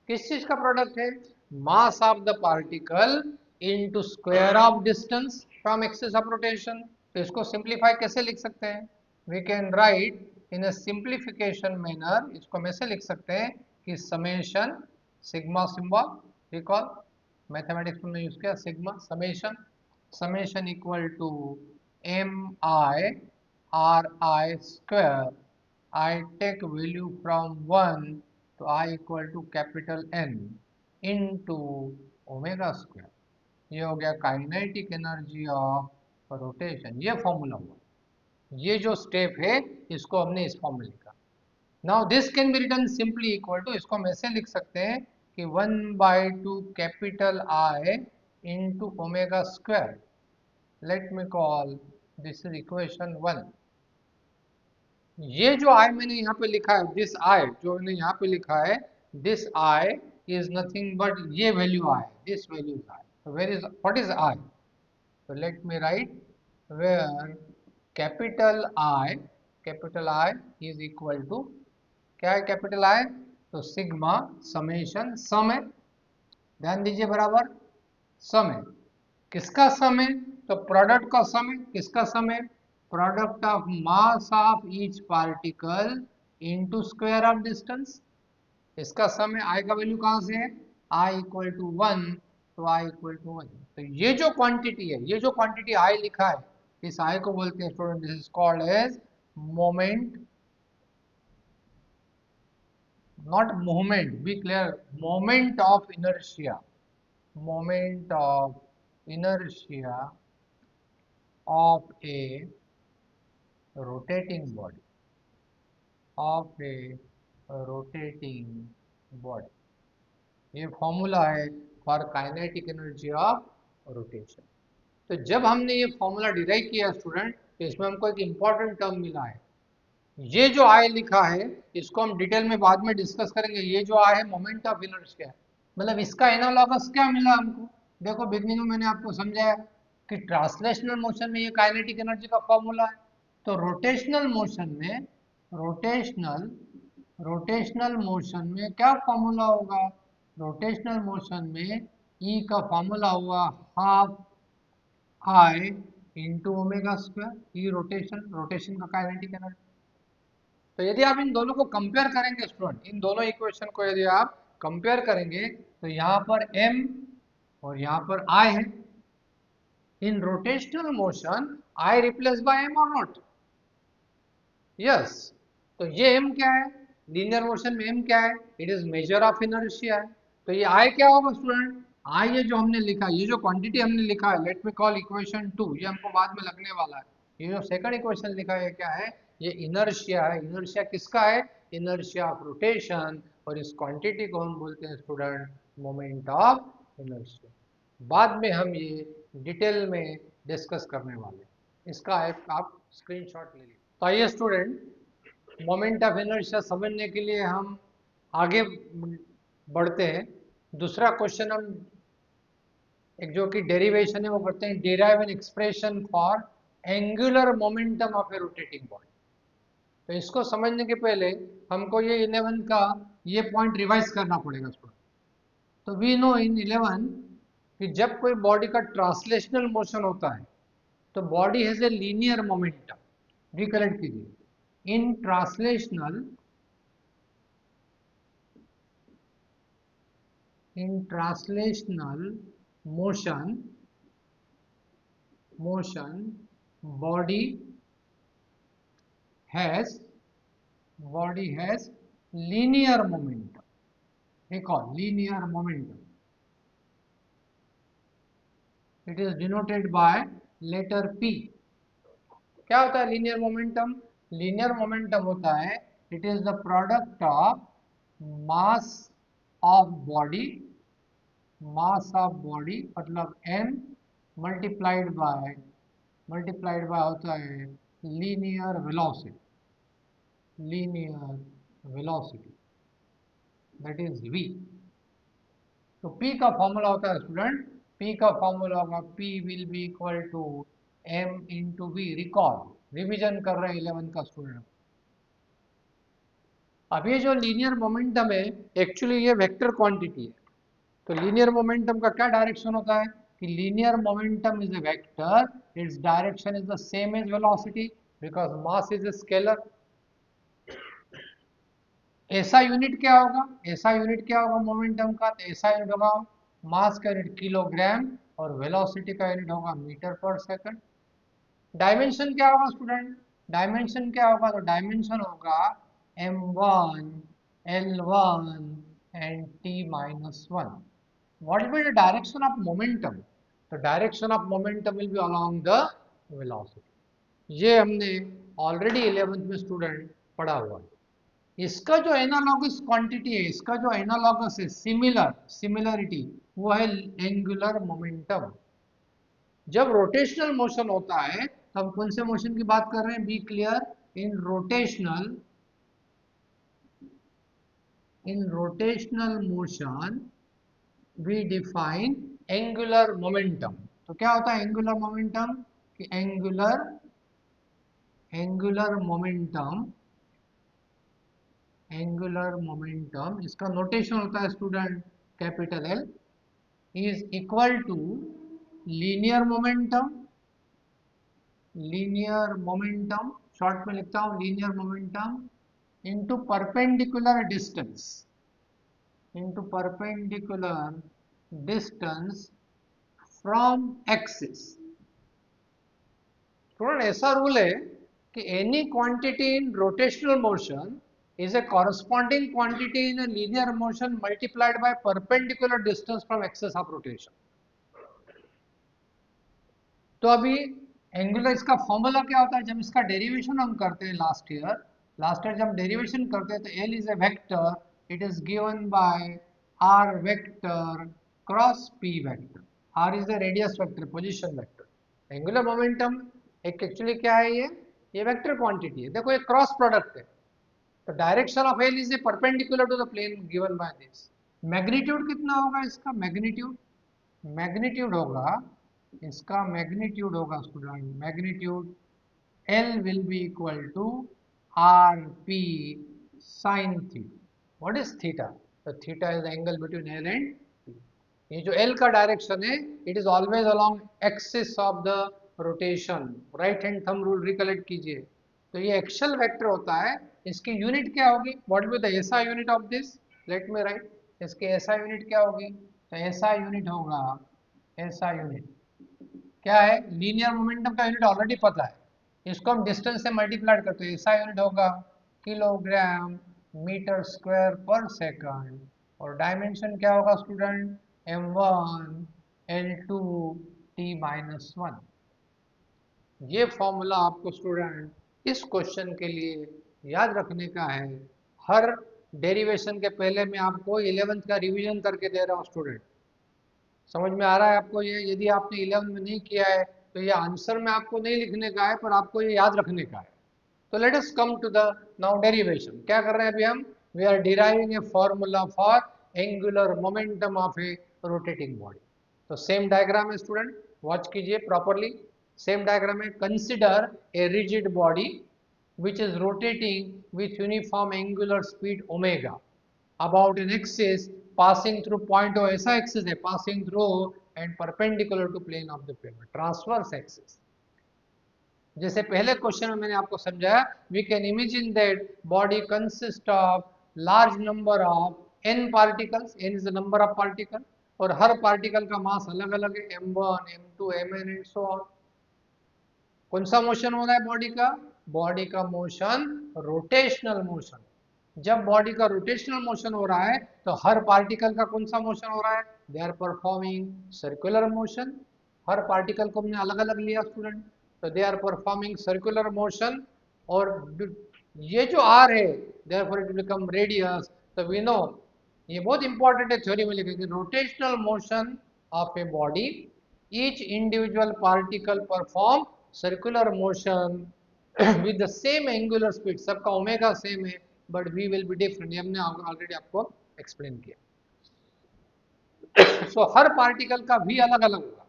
किस चीज का प्रोडक्ट है, mass of the particle into square of distance from axis of rotation. तो इसको सिंप्लीफाई कैसे लिख सकते हैं, we can write in a simplification manner, इसको हम ऐसे लिख सकते हैं कि summation, sigma symbol, recall mathematics में यूज किया sigma, summation equal to mi ri square, I take value from 1 to i equal to capital N into omega square. ये हो गया काइनेटिक एनर्जी ऑफ रोटेशन, ये फॉर्मूला हुआ, ये जो step है इसको हमने इस फॉर्म में लिखा। Now this can be written simply equal to, इसको हम ऐसे लिख सकते हैं कि 1/2 capital I into omega square. Let me call this is equation 1. ये जो I मैंने यहाँ पे लिखा है, दिस I जो मैंने यहाँ पे लिखा है, this I is nothing but ये value I, this value is I. So where is, what is I? So let me write where capital I is equal to, क्या है कैपिटल I? तो सिग्मा समेशन सम है, ध्यान दीजिए बराबर, सम है. किसका सम है? तो प्रोडक्ट का सम है. किसका सम है? Product of mass of each particle into square of distance. इसका सम है. आई का वैल्यू कहां से है? आई इक्वल टू 1, तो आई इक्वल टू 1. तो ये जो क्वांटिटी है, ये जो क्वांटिटी आई लिखा है, इस आई को बोलते हैं student, this is called as moment, not movement, be clear, moment of inertia, moment of inertia of a rotating body, of a rotating body. ये फॉर्मूला है for kinetic energy of rotation. तो जब हमने ये फॉर्मूला डिराइव किया student, तो इसमें हमको एक इंपॉर्टेंट टर्म मिला है. ये जो आई लिखा है इसको हम डिटेल में बाद में डिस्कस करेंगे. ये जो आई है मोमेंट ऑफ इनर्शिया, मतलब इसका एनालॉगस क्या मिला हमको. देखो बिगनिंग में मैंने आपको समझाया कि ट्रांसलेशनल मोशन में ये काइनेटिक एनर्जी का फॉर्मूला है. तो रोटेशनल मोशन में, रोटेशनल मोशन में क्या फॉर्मूला होगा? रोटेशनल मोशन में ई का फॉर्मूला हुआ half I into omega square. E rotation का काइनेटिक एनर्जी. तो यदि आप इन दोनों को कंपेयर करेंगे स्टूडेंट, इन दोनों इक्वेशन को यदि आप कंपेयर करेंगे, तो यहाँ पर m और यहाँ पर I है. इन rotational motion I replace by m और नॉट. यस. तो ये m क्या है? लीनियर मोशन में m क्या है? It is measure of inertia है. तो ये I क्या होगा स्टूडेंट? I ये जो हमने लिखा, ये जो क्वांटिटी हमने लिखा है, लेट मी कॉल इक्वेशन 2, ये हमको बाद में लगने वाला है. ये जो सेकंड इक्वेशन लिखा है क्या है? ये इनर्शिया है. इनर्शिया किसका है? Inertia of rotation. और इस क्वांटिटी को हम बोलते हैं स्टूडेंट मोमेंट ऑफ इनर्शिया. बाद में हम ये डिटेल में डिस्कस करने वाले हैं. इसका एक आप स्क्रीनशॉट ले लीजिए. तो आइए स्टूडेंट, मोमेंट ऑफ इनर्शिया समझने के लिए हम आगे बढ़ते हैं. दूसरा क्वेश्चन हम एक जो कि डेरिवेशन है वो करते हैं, derive an expression for angular momentum of a rotating body. तो इसको समझने के पहले हमको ये 11 का ये पॉइंट रिवाइज करना पड़ेगा स्टूडेंट. तो वी नो इन 11 कि जब कोई बॉडी का ट्रांसलेशनल मोशन होता है तो body has a linear momentum. Recollect कीजिए, in translational motion body has linear momentum. Recall, linear momentum. It is denoted by letter P. क्या होता है लीनियर मोमेंटम? लीनियर मोमेंटम होता है, it is the product of mass of body, mass of body मतलब m multiplied by होता है linear velocity, that is v. तो p का फॉर्मूला होता है स्टूडेंट, p का फॉर्मूला होगा p will be equal to m into v. Recall, revision कर रहे हैं 11 का स्टूडेंट. अब ये जो लीनियर मोमेंटम है एक्चुअली ये वेक्टर क्वांटिटी है. तो लीनियर मोमेंटम का क्या डायरेक्शन होता है कि linear momentum is a vector, its direction is the same as velocity because mass is a scalar. ऐसा यूनिट क्या होगा? ऐसा यूनिट क्या होगा मोमेंटम का? तो ऐसा यूनिट होगा मास का यूनिट किलोग्राम और वेलोसिटी का यूनिट होगा मीटर पर सेकंड. डायमेंशन क्या होगा स्टूडेंट? डायमेंशन क्या होगा? तो डायमेंशन होगा m1 l1 and t-1. What will be the direction of momentum? The direction of momentum will be along the velocity. ये हमने ऑलरेडी 11th में स्टूडेंट पढ़ा हुआ है. इसका जो एनालॉगस क्वांटिटी है, इसका जो एनालॉगस है, सिमिलरिटी, वो है एंगुलर मोमेंटम। जब रोटेशनल मोशन होता है तो हम कौन से मोशन की बात कर रहे हैं? Be clear, in rotational motion we define angular momentum. तो क्या होता है एंगुलर मोमेंटम? कि एंगुलर मोमेंटम इसका नोटेशन होता है student, capital L, is equal to linear momentum, short में लिखता हूं linear momentum, into perpendicular distance from axis. Student ऐसा रूल है कि any quantity in rotational motion is a corresponding quantity in a linear motion multiplied by perpendicular distance from axis of rotation। तो अभी angular इसका formula क्या होता है? जब इसका डेरिवेशन हम करते हैं लास्ट ईयर जब डेरिवेशन करते हैं तो L is a vector, it is given by R vector cross P vector. R is the radius vector, position vector. Angular momentum एक एक्चुअली क्या है? ये वेक्टर क्वांटिटी है। देखो ये क्रॉस प्रोडक्ट है, तो direction of L is a perpendicular to the plane given by this. Magnitude कितना होगा इसका? मैग्नीट्यूड होगा, इसका मैग्नीट्यूड होगा student, magnitude L will be equal to R P sine theta. What is theta? तो theta is the angle between L and P. ये जो L का डायरेक्शन है, it is always along axis of the rotation. Right hand thumb rule recollect कीजिए। तो ये axial vector होता है, इसकी यूनिट क्या होगी? What will be the SI unit of this? Let me right. इसकी एसआई यूनिट क्या होगी? तो एसआई यूनिट होगा, एसआई यूनिट क्या है? लीनियर मोमेंटम का यूनिट ऑलरेडी पता है, इसको हम डिस्टेंस से मल्टीप्लाई करते हैं। एसआई यूनिट होगा किलोग्राम मीटर स्क्वायर पर सेकंड, और डायमेंशन क्या होगा स्टूडेंट? m1 l2 t-1। ये फॉर्मूला आपको स्टूडेंट इस क्वेश्चन के लिए याद रखने का है। हर डेरिवेशन के पहले मैं आपको 11th का रिवीजन करके दे रहा हूँ स्टूडेंट। समझ में आ रहा है आपको ये? यदि आपने 11th में नहीं किया है तो ये आंसर में आपको नहीं लिखने का है, पर आपको ये याद रखने का है। तो let us come to the now derivation. क्या कर रहे हैं अभी हम? We are deriving a formula for angular momentum of a rotating body. तो सेम डायग्राम है स्टूडेंट, वॉच कीजिए प्रॉपरली। सेम डायग्राम है, consider a rigid body which is rotating with uniform angular speed omega about an axis passing through point O। ऐसा axis है passing through and perpendicular to plane of the pyramid, transverse axis। जैसे पहले question में मैंने आपको समझाया, we can imagine that body consist of large number of n particles, n is the number of particle, और हर particle का mass अलग अलग है, m1 m2 mn and so on. कौन सा मोशन हो रहा है बॉडी का? बॉडी का मोशन रोटेशनल मोशन। जब बॉडी का रोटेशनल मोशन हो रहा है तो हर पार्टिकल का कौन सा मोशन हो रहा है? They are performing circular motion. हर पार्टिकल को हमने अलग अलग लिया स्टूडेंट, तो they are performing circular motion. और ये जो आर है, देयरफॉर इट बिकम रेडियस। तो वी नो, ये बहुत इंपॉर्टेंट है, थ्योरी में लिखेंगे, rotational motion of a body, each individual particle perform circular motion with the same angular speed. सबका ओमेगा सेम है, but V will be different. ये हमने ऑलरेडी आपको एक्सप्लेन किया। सो हर पार्टिकल का भी अलग अलग होगा।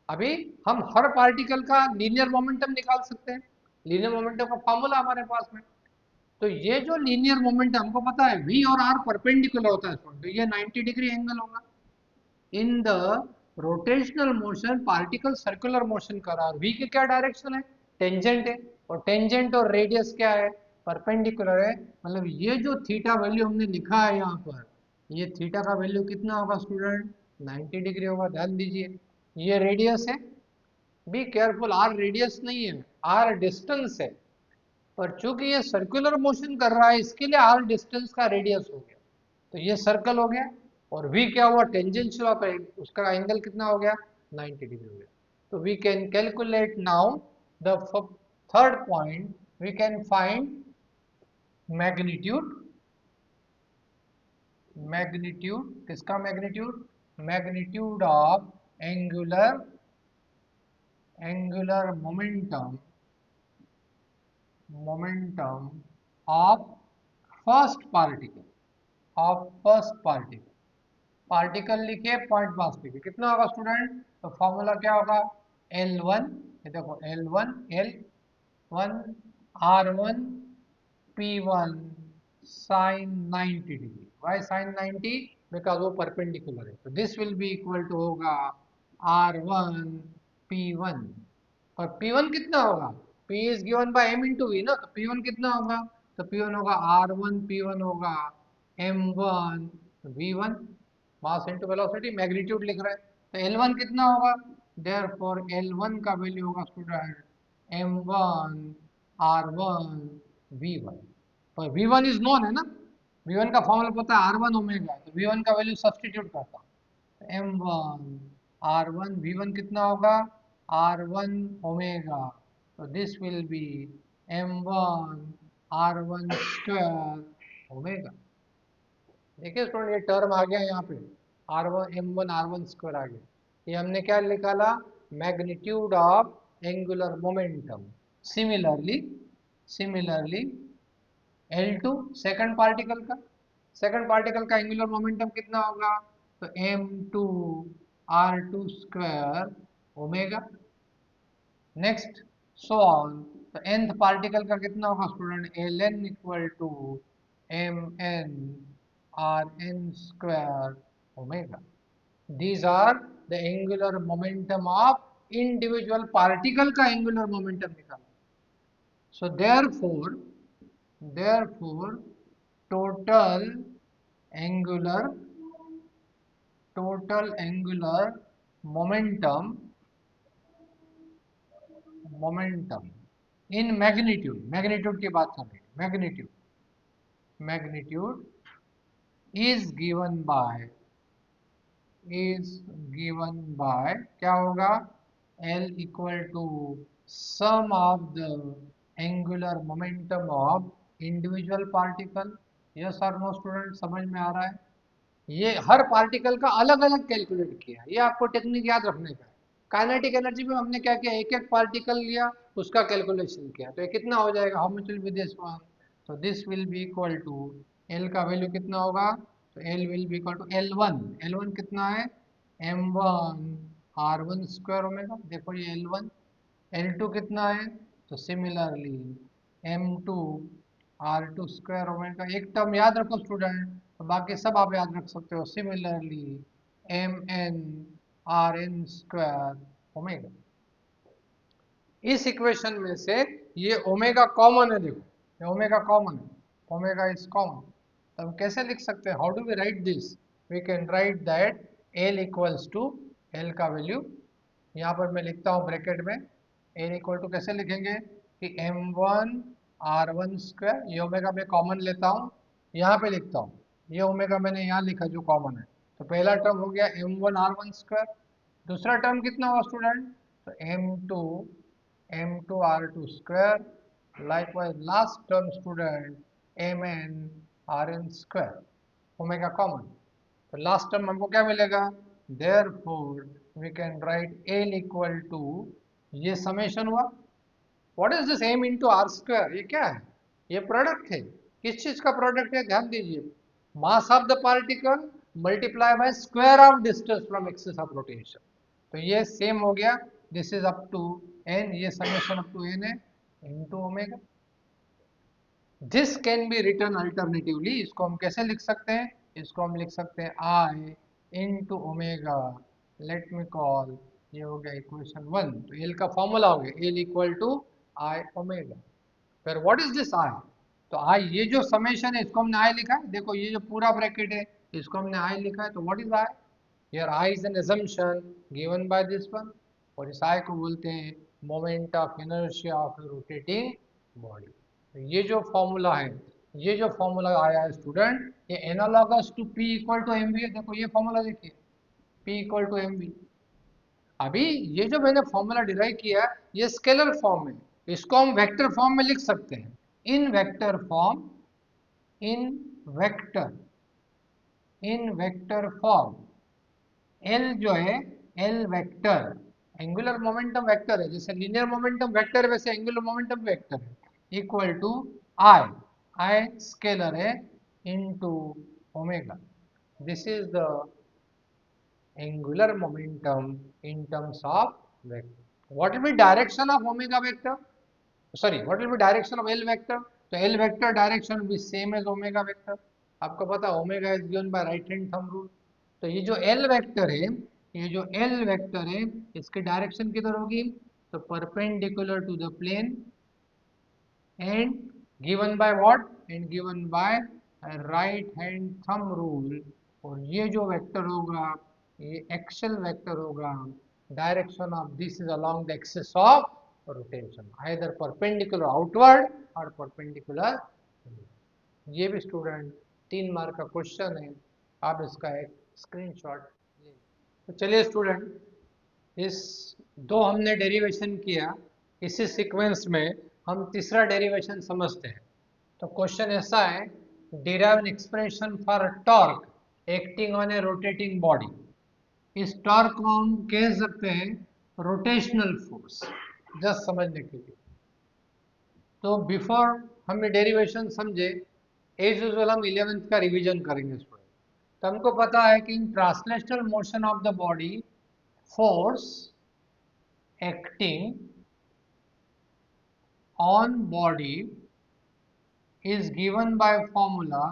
अभी हम हर पार्टिकल का लीनियर मोमेंटम निकाल सकते हैं, लीनियर मोमेंटम का फॉर्मूला हमारे पास में। तो ये जो लीनियर मोमेंटम हमको पता है, v और r परपेंडिकुलर होता है, तो ये 90 डिग्री एंगल होगा। In the rotational motion particle circular motion कर रहा है, v की क्या डायरेक्शन है? टेंजेंट है, और टेंजेंट और रेडियस क्या है? परपेंडिकुलर है। मतलब ये जो थीटा वैल्यू हमने लिखा है यहाँ पर, ये थीटा का वैल्यू कितना होगा स्टूडेंट? 90 डिग्री होगा। ध्यान दीजिए, ये रेडियस है, बी केयरफुल, आर रेडियस नहीं है, आर डिस्टेंस है। पर चूंकि ये सर्कुलर मोशन कर रहा है, इसके लिए आर डिस्टेंस का रेडियस हो गया, तो ये सर्कल हो गया। और v क्या हुआ? टेंजेंशियल ऑफ, उसका एंगल कितना हो गया? 90 डिग्री हो गया। तो we can calculate now the third point, we can find magnitude, magnitude किसका magnitude? Magnitude of angular, angular momentum, momentum of first particle, of first particle. Particle लिखे, पॉइंट मास लिखे, कितना होगा स्टूडेंट? तो फॉर्मूला क्या होगा? L1, ये देखो L1, L1 R1 P1 sin 90 degree. Why sine 90? Because वो परपेंडिकुलर है। तो this will be equal to होगा R1 P1। और P1 कितना होगा? P is given by M into V ना, तो P1 कितना होगा? तो P1 होगा R1 P1 होगा M1 V1, mass into velocity, magnitude लिख रहे हैं। तो L1 कितना होगा? देयरफॉर L1 का वैल्यू होगा स्टूडेंट M1 R1 V1। पर V1 इज नोन है ना, V1 का फॉर्मूला पता है R1 ओमेगा, तो V1 का वैल्यू सब्स्टिट्यूट करता हूँ। M1 R1 V1 कितना होगा? R1 ओमेगा, तो this will B M1 R1 square omega. देखिए स्टूडेंट ये टर्म आ गया यहाँ पे, R1 M1 R1 स्क्वायर आ गया। ये हमने क्या निकाला? Magnitude of angular momentum. Similarly, similarly L2 second particle का, सेकंड पार्टिकल का एंगुलर मोमेंटम कितना होगा? तो M2 R2 square omega. Next so on, तो nth पार्टिकल का कितना होगा student? Ln equal to Mn Rn square omega. These are the angular momentum of individual particle का angular momentum निकाला। So therefore total angular, total angular momentum, momentum in magnitude, magnitude की बात कर रहे हैं, magnitude, magnitude is given by, is given by क्या होगा? L equal to sum of the angular momentum of individual particle। yes or no student, समझ में आ रहा है? ये हर पार्टिकल का अलग अलग कैलकुलेट किया, ये आपको टेक्निक याद रखने का है। काइनेटिक एनर्जी में हमने क्या किया? एक एक पार्टिकल लिया, उसका कैलकुलेशन किया, तो ये कितना हो जाएगा? How much will be this one? तो this will be equal to, L का वैल्यू कितना होगा? तो L will be equal to L1, L1 कितना है? M1 R1 स्क्वायर ओमेगा, देखो ये L1। L2 कितना है? तो similarly M2 R2 square omega. एक टर्म याद रखो स्टूडेंट, तो बाकी सब आप याद रख सकते हो। Similarly Mn Rn square omega. इस इक्वेशन में से ये ओमेगा कॉमन है, देखो ये ओमेगा कॉमन है, ओमेगा इज कॉमन। तो हम कैसे लिख सकते हैं? How do we write this? We can write that L equals to, L का वैल्यू यहाँ पर मैं लिखता हूँ ब्रैकेट में, L इक्वल टू कैसे लिखेंगे कि M1 R1 स्क्वायर, ये ओमेगा मैं कॉमन लेता हूँ, यहाँ पे लिखता हूँ, ये ओमेगा मैंने यहाँ लिखा जो कॉमन है। तो पहला टर्म हो गया M1 R1 स्क्वायर, दूसरा टर्म कितना होगा स्टूडेंट? तो M2 R2 square, likewise last term student Mn Rn square, omega common. तो लास्ट टर्म हमको क्या मिलेगा? therefore we can write L equal to, ये समेशन हुआ, what is this M into are square, ये क्या है? ये प्रोडक्ट है, किस चीज का प्रोडक्ट है? ध्यान दीजिए, mass of the particle multiply by square of distance from axis of rotation. तो ये सेम हो गया, this is up to n, ये समेशन अप टू n है into omega. This can be written alternatively, इसको हम कैसे लिख सकते हैं? इसको हम लिख सकते हैं I into omega, late me call, ये हो गया इक्वेशन 1। तो L का फॉर्मूला हो गया L equal to I omega. फिर व्हाट इज दिस I? तो I, ये जो समेशन है इसको हमने I लिखा है, देखो ये जो पूरा ब्रैकेट है इसको हमने I लिखा है। तो what is I? Here I is an assumption given by this one, और इस I को बोलते हैं moment of inertia of rotating body. ये जो फॉर्मूला है, ये जो फॉर्मूला आया है स्टूडेंट, ये analogous to P equal to M V है। देखो ये फॉर्मूला देखिए, P equal to M V. अभी ये जो मैंने फॉर्मूला डिराइव किया है ये स्केलर फॉर्म में, इसको हम वेक्टर फॉर्म में लिख सकते हैं। In vector form in vector form. L जो है, L vector angular momentum vector है, जैसे लीनियर मोमेंटम वेक्टर है वैसे एंगुलर मोमेंटम वेक्टर है, equal to I, I scalar है, into omega. This is the angular momentum in terms of vector. What will be direction of omega vector? Sorry, what will be direction of L vector? So L vector direction will be same as omega vector. आपको पता omega is given by right hand thumb rule. तो ये जो L vector है, ये जो L vector है, इसकी डायरेक्शन किधर होगी? तो perpendicular to the plane and given by what? And given by right hand thumb rule. और ये जो वेक्टर होगा ये एक्सल वेक्टर होगा, direction of this is along the axis of rotation, either perpendicular outward और परपेंडिकुलर। ये भी student 3 mark का क्वेश्चन है, आप इसका एक स्क्रीनशॉट ले। तो चलिए स्टूडेंट, इस दो हमने डेरिवेशन किया, इसी सीक्वेंस में हम तीसरा डेरिवेशन समझते हैं। तो क्वेश्चन ऐसा है, derive an expression for torque acting on A rotating body. इस टॉर्क को हम कह सकते हैं रोटेशनल फोर्स, जस्ट समझने के लिए। तो बिफोर हम ये डेरिवेशन समझे, एज यूजुअल हम 11th का रिवीजन करेंगे स्टूडेंट। तो हमको पता है कि इन translational motion of the body, force acting on body is given by formula,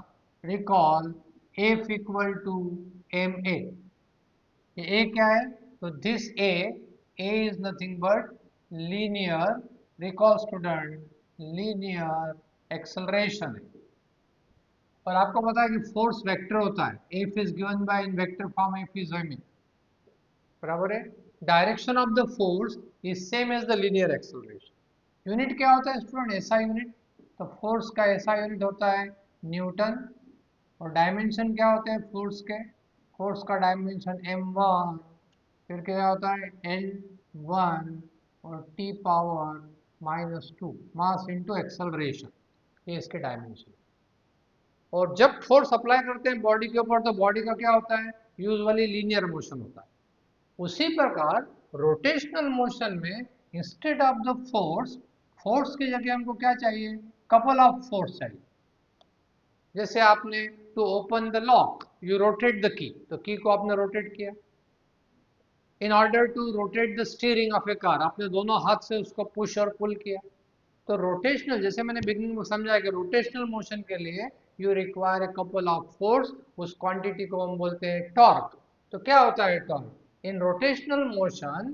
recall F equal to ma। ये a क्या है? तो this a is nothing but linear, recall student, linear acceleration है। और आपको पता है कि फोर्स वेक्टर होता है, F is given by in vector form F is ma, बराबर है। Direction of the force is same as the linear acceleration. Unit क्या होता है स्टूडेंट? SI unit. तो फोर्स का एसआई यूनिट होता है न्यूटन, और डायमेंशन क्या होते हैं फोर्स के? फोर्स का डायमेंशन m1, फिर क्या होता है n1 और t power -2 mass into acceleration, ये इसके डायमेंशन। और जब फोर्स अप्लाई करते हैं बॉडी के ऊपर तो बॉडी का क्या होता है? यूजुअली लीनियर मोशन होता है। उसी प्रकार रोटेशनल मोशन में instead of the force, force की जगह हमको क्या चाहिए? कपल ऑफ फोर्स चाहिए। जैसे आपने to open the lock you rotate the key, तो की को आपने रोटेट किया। In order to rotate the steering of a car, आपने दोनों हाथ से उसको पुश और पुल किया। तो रोटेशनल, जैसे मैंने बिगिनिंग में समझाया कि रोटेशनल मोशन के लिए you require A couple of force, उस क्वांटिटी को हम बोलते हैं टॉर्क। तो क्या होता है torque? In rotational motion,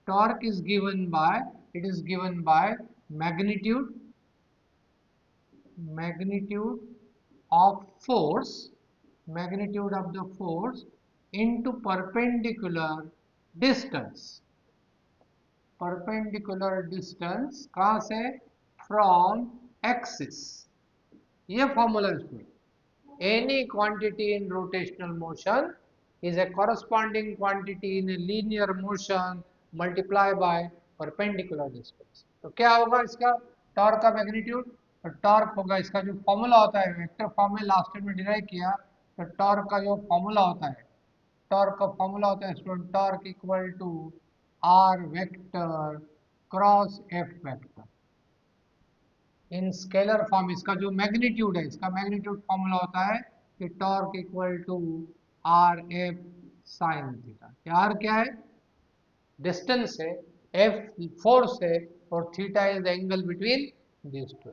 torque is given by, it is given by magnitude of force, magnitude of the force into perpendicular distance, कहाँ से? From axis। ये फॉर्मूला है। Any quantity in rotational motion is a corresponding quantity in a linear motion multiplied by perpendicular distance। तो क्या होगा इसका? Torque का magnitude, तो टॉर्क होगा इसका जो फॉर्मूला होता है, वेक्टर फॉर्म में लास्ट में डिराइव किया, तो टॉर्क का जो फॉर्मूला होता है, टॉर्क का फॉर्मूला होता है student, torque equal to R vector cross F vector in scalar form. इसका जो मैग्नीट्यूड है, इसका मैग्नीट्यूड फॉर्मूला होता है कि torque equal to R F sine theta. R क्या है? डिस्टेंस है, एफ फोर्स है, और theta is the angle between this two.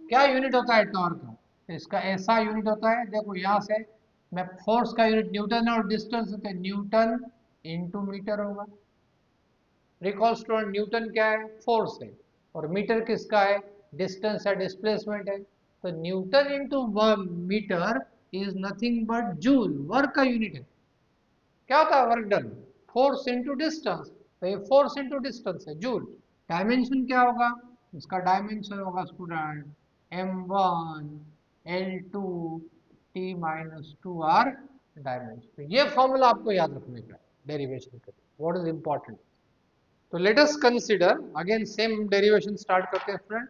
क्या यूनिट होता है टॉर्क का? इसका ऐसा यूनिट होता है, देखो यहाँ से मैं फोर्स का यूनिट न्यूटन है और डिस्टेंस होता है न्यूटन इंटू मीटर होगा। रिकॉल स्टूडेंट, न्यूटन क्या है? फोर्स है, और मीटर किसका है? डिस्टेंस है, डिस्प्लेसमेंट है। तो newton into metre is nothing but joule, work का यूनिट है। क्या होता है work done? Force into distance, तो ये फोर्स इंटू डिस्टेंस है, जूल। डायमेंशन क्या होगा? इसका डायमेंशन होगा student m1 l2 t-2 are dimension. तो ये फॉर्मूला आपको याद रखने का डेरिवेशन का, व्हाट इज इंपॉर्टेंट। तो let us consider again same derivation start करते हैं friend.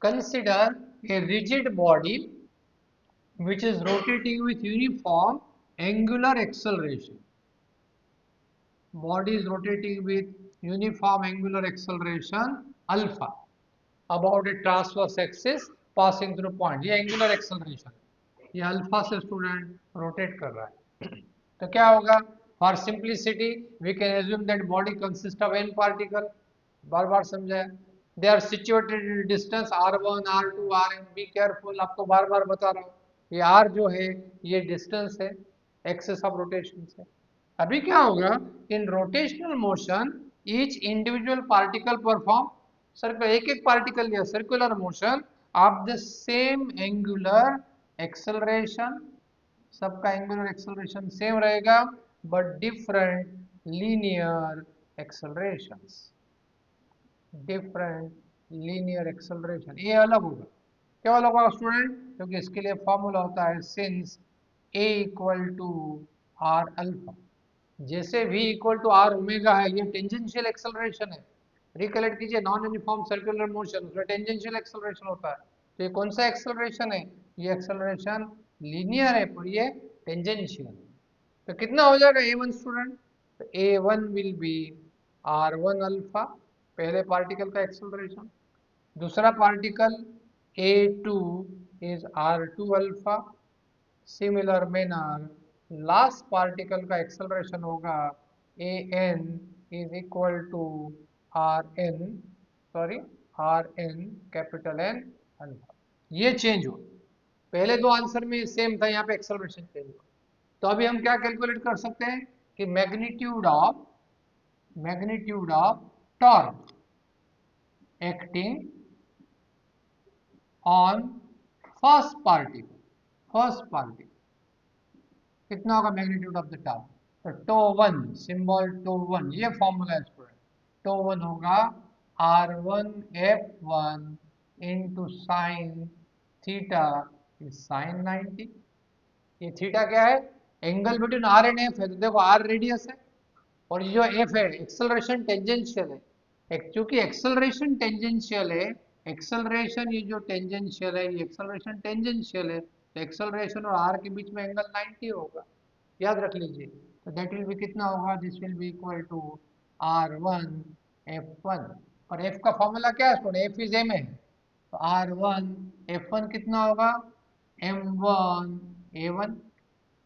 Consider a rigid body which is rotating with uniform angular acceleration. Body is rotating with uniform angular acceleration alpha about a transverse axis passing through point. ये angular acceleration, ये alpha से student rotate कर रहा है. तो क्या होगा? For simplicity we can assume that body consist of n particle. बार बार समझाया. They are situated in distance r1 r2 rn. Be careful, आपको बार बार बता रहा हूँ. ये r जो है ये डिस्टेंस है एक्सिस ऑफ रोटेशन से. अभी क्या होगा? In rotational motion each individual particle perform circular, एक एक पार्टिकल लिया circular motion of the same angular acceleration. सबका एंगुलर एक्सेलरेशन सेम रहेगा but different linear accelerations. Different linear acceleration, ये अलग होगा. क्या अलग होगा स्टूडेंट? क्योंकि इसके लिए फॉर्मूला होता है since a equal to R alpha. जैसे v equal to are omega है, ये टेंजेंशियल एक्सेलरेशन है. रिकलेक्ट कीजिए नॉन यूनिफॉर्म सर्कुलर मोशन, उसमें टेंजेंशियल एक्सेलरेशन होता है. तो ये कौन सा एक्सेलरेशन है? ये एक्सेलरेशन लीनियर है पर ये टेंजेंशियल है. तो कितना हो जाएगा a1 स्टूडेंट? तो a1 will be r1 alpha, पहले पार्टिकल का एक्सेलरेशन. दूसरा particle a2 is r2 alpha. Similar manner last particle का एक्सेलरेशन होगा an is equal to rn, sorry rn capital N alpha. ये चेंज हो. पहले दो आंसर में सेम था, यहाँ पे एक्सेलरेशन चेंज हुआ. तो अभी हम क्या कैलकुलेट कर सकते हैं कि magnitude of torque acting on first particle कितना होगा? Magnitude of the torque. तो tau one, symbol tau one, ये फॉर्मूला है स्टूडेंट. टो वन होगा r1f1 into sine theta is sine 90. ये थीटा क्या है? Angle between R and F है. तो देखो आर रेडियस है और ये जो एफ है एक्सेलरेशन टेंजेंशियल है. क्योंकि एक्सेलरेशन टेंजेंशियल है, एक्सेलरेशन ये जो टेंजेंशियल है, ये एक्सेलरेशन टेंजेंशियल है, तो एक्सेलरेशन और आर के बीच में एंगल 90 होगा. याद रख लीजिए. तो दैट विल बी कितना होगा? This will be equal to r1 f1. और f का फॉर्मूला क्या है? f इज m है. तो r1 f1 कितना होगा? m1 a1.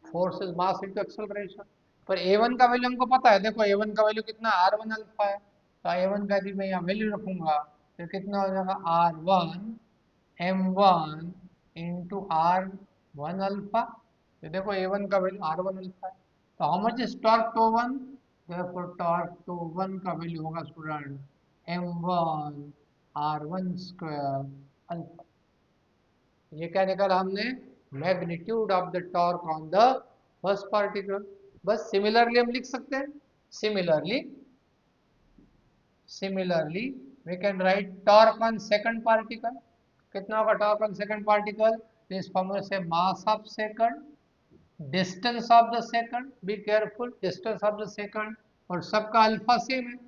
Force is mass into acceleration. पर a1 का वैल्यू हमको पता है. देखो a1 का वैल्यू कितना? r1 अल्फा है. तो a1 का भी मैं यहाँ वैल्यू रखूंगा. तो कितना हो जाएगा? r1 m1 into r1 alpha. तो देखो a1 का वैल्यू r1 अल्फा है. तो how much is torque tau one? therefore torque tau one का वैल्यू होगा student m1 r1 square alpha. ये क्या निकाला हमने? Magnitude of the torque on the first particle. बस सिमिलरली हम लिख सकते हैं. Similarly we can write torque on second particle. कितना होगा टॉर्क ऑन सेकंड पार्टिकल? इस फॉर्मूले से mass of second, distance of the second, be careful, distance of the second, और सबका अल्फा सेम है.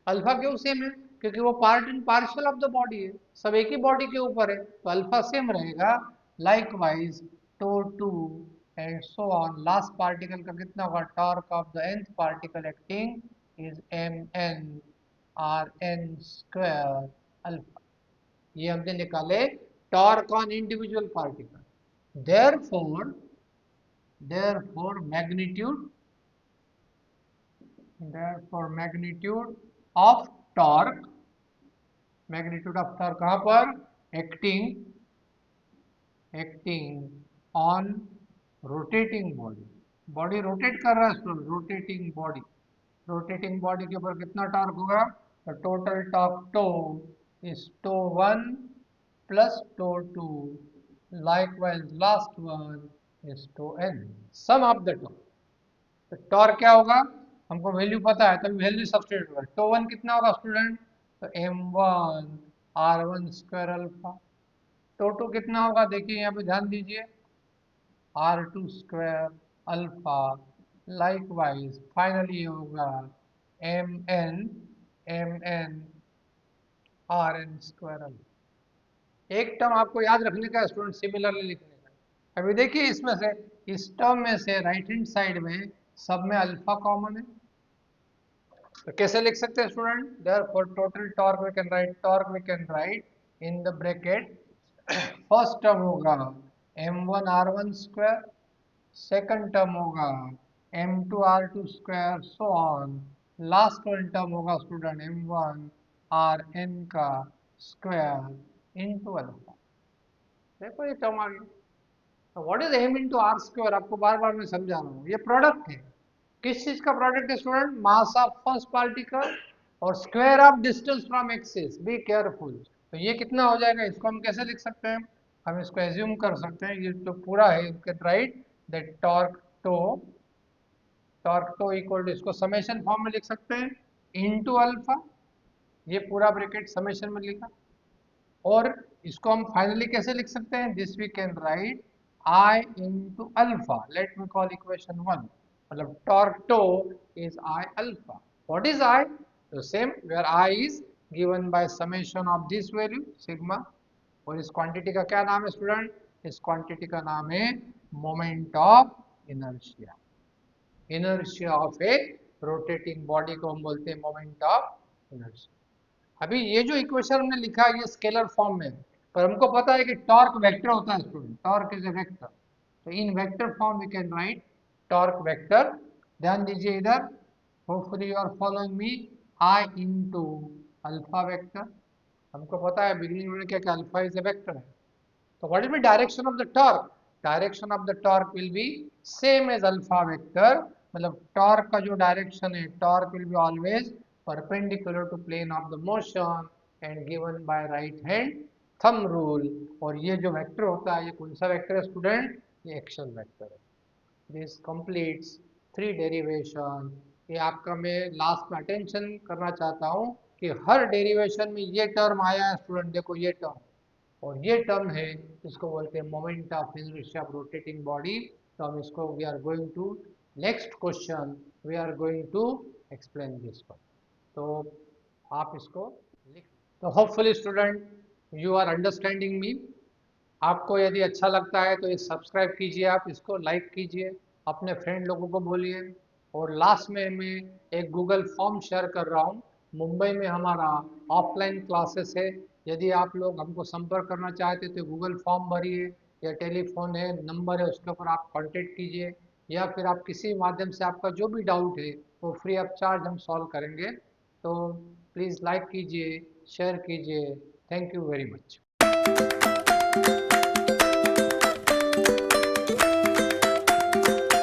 अल्फा क्यों सेम है? क्योंकि वो part and parcel of the body है, सब एक ही बॉडी के ऊपर है, तो अल्फा सेम रहेगा. Likewise tau two and so on. Last particle का कितना होगा? Torque of the nth particle acting is mn rn square alpha. ये हमने निकाले torque on individual particle. therefore magnitude of torque, कहाँ पर? Acting on rotating body. Body rotate कर रहा है, रोटेटिंग बॉडी के ऊपर कितना टॉर्क होगा? तो total torque tau is tau one plus tau two. Likewise last one is tau N, sum of the torque. तो टॉर्क क्या होगा? हमको वैल्यू पता है, तो वैल्यू सब्स्टिट्यूट होगा. टो वन कितना होगा स्टूडेंट? तो m1 r1 square alpha. To to कितना होगा? देखिए यहाँ पे ध्यान दीजिए, r2 square alpha. Likewise finally होगा mn rn स्क्वायर अल्फा. एक टर्म आपको याद रखने का स्टूडेंट, सिमिलरली लिखने का। अभी देखिए इसमें से, इस टर्म में से राइट हैंड साइड में सब में अल्फा कॉमन है, तो कैसे लिख सकते हैं student? Therefore total torque we can write in the bracket, first term होगा m1r1 स्क्वायर, सेकंड टर्म होगा m2r2 square, so on, last one term होगा स्टूडेंट m1rn का स्क्वायर इनटू अल्फा। देखो ये टर्म आ गया। What is m into are square? आपको बार बार मैं समझा रहा हूँ, ये प्रोडक्ट है। किस चीज का प्रोडक्ट है student? Mass of first particle और square of distance from axis. Be careful. तो ये कितना हो जाएगा? इसको हम कैसे लिख सकते हैं? हम इसको एज्यूम कर सकते हैं, ये तो पूरा है, you can write that torque to equal to, इसको समेशन फॉर्म में लिख सकते हैं, इनटू अल्फा, ये पूरा ब्रैकेट समेशन में लिखा। और इसको हम फाइनली कैसे लिख सकते हैं? This we can write I into alpha. Let me call equation 1. मतलब torque toe is I alpha. What is I? The same, where I is given by summation of this value sigma. और इस quantity का क्या नाम है student? इस quantity का नाम है moment of inertia. Inertia of a rotating body को हम बोलते हैं मोमेंट ऑफ इनर्शिया। अभी ये जो इक्वेशन हमने लिखा है ये स्केलर फॉर्म में, पर हमको पता है कि टॉर्क वेक्टर होता है student, torque is a vector. तो in vector form we can write torque vector. ध्यान दीजिए इधर, hopefully you are following me, I into alpha vector. हमको पता है बिगिनिंग में क्या, अल्फा इज ए वेक्टर है। तो what is the direction of the torque? Direction of the torque will be same as alpha vector. मतलब torque का जो डायरेक्शन है, torque will be always perpendicular to plane of the motion and given by right hand thumb rule. और ये जो vector होता है, ये कौन सा वेक्टर है स्टूडेंट? ये एक्शन वेक्टर है। This completes 3 derivation. ये आपका मैं लास्ट में अटेंशन करना चाहता हूँ कि हर डेरिवेशन में ये टर्म आया है स्टूडेंट, देखो ये टर्म, और ये टर्म है, इसको बोलते हैं moment of inertia of rotating body. तो हम इसको, we are going to next question, we are going to explain this one. तो आप इसको लिख, तो hopefully student you are understanding me. आपको यदि अच्छा लगता है तो ये सब्सक्राइब कीजिए, आप इसको लाइक कीजिए, अपने फ्रेंड लोगों को बोलिए। और लास्ट में मैं एक गूगल फॉर्म शेयर कर रहा हूँ, मुंबई में हमारा ऑफलाइन क्लासेस है। यदि आप लोग हमको संपर्क करना चाहते तो गूगल फॉर्म भरिए, या टेलीफोन है, नंबर है, उसके ऊपर आप कांटेक्ट कीजिए, या फिर आप किसी माध्यम से आपका जो भी डाउट है वो फ्री ऑफ चार्ज हम सॉल्व करेंगे। तो प्लीज़ लाइक कीजिए, शेयर कीजिए। Thank you very much.